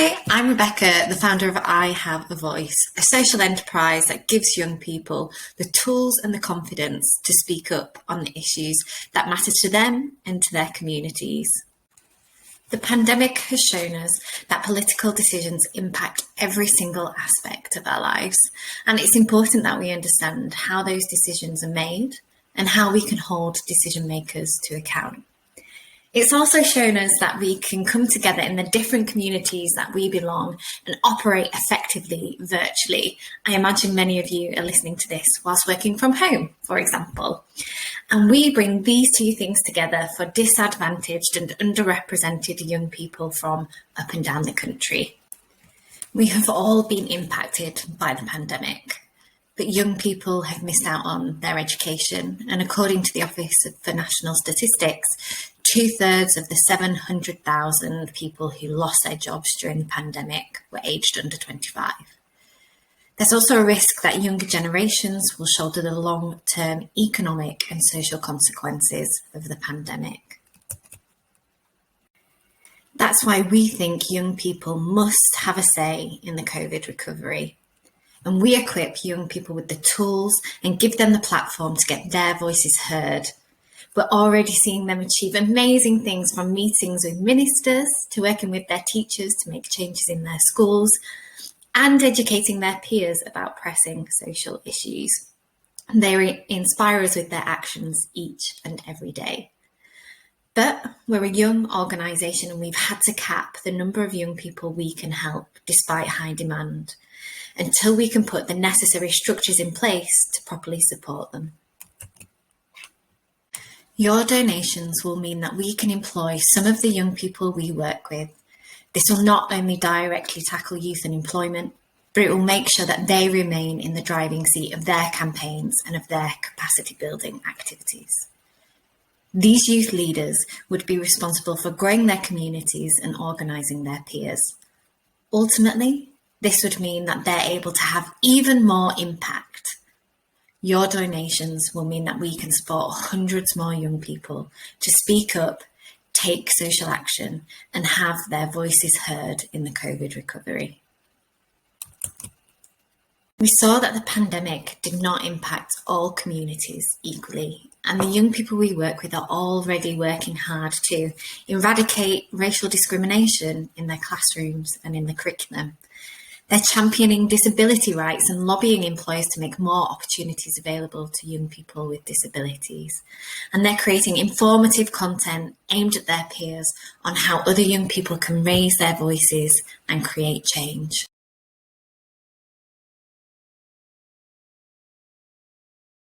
Hi, I'm Rebecca, the founder of I Have a Voice, a social enterprise that gives young people the tools and the confidence to speak up on the issues that matter to them and to their communities. The pandemic has shown us that political decisions impact every single aspect of our lives, and it's important that we understand how those decisions are made and how we can hold decision makers to account. It's also shown us that we can come together in the different communities that we belong and operate effectively virtually. I imagine many of you are listening to this whilst working from home, for example. And we bring these two things together for disadvantaged and underrepresented young people from up and down the country. We have all been impacted by the pandemic, but young people have missed out on their education. And according to the Office for National Statistics, 2/3 of the 700,000 people who lost their jobs during the pandemic were aged under 25. There's also a risk that younger generations will shoulder the long-term economic and social consequences of the pandemic. That's why we think young people must have a say in the COVID recovery. And we equip young people with the tools and give them the platform to get their voices heard. We're already seeing them achieve amazing things, from meetings with ministers to working with their teachers to make changes in their schools and educating their peers about pressing social issues. They inspire us with their actions each and every day. But we're a young organisation and we've had to cap the number of young people we can help despite high demand until we can put the necessary structures in place to properly support them. Your donations will mean that we can employ some of the young people we work with. This will not only directly tackle youth unemployment, but it will make sure that they remain in the driving seat of their campaigns and of their capacity building activities. These youth leaders would be responsible for growing their communities and organising their peers. Ultimately, this would mean that they're able to have even more impact. Your donations will mean that we can support hundreds more young people to speak up, take social action, and have their voices heard in the COVID recovery. We saw that the pandemic did not impact all communities equally, and the young people we work with are already working hard to eradicate racial discrimination in their classrooms and in the curriculum. They're championing disability rights and lobbying employers to make more opportunities available to young people with disabilities. And they're creating informative content aimed at their peers on how other young people can raise their voices and create change.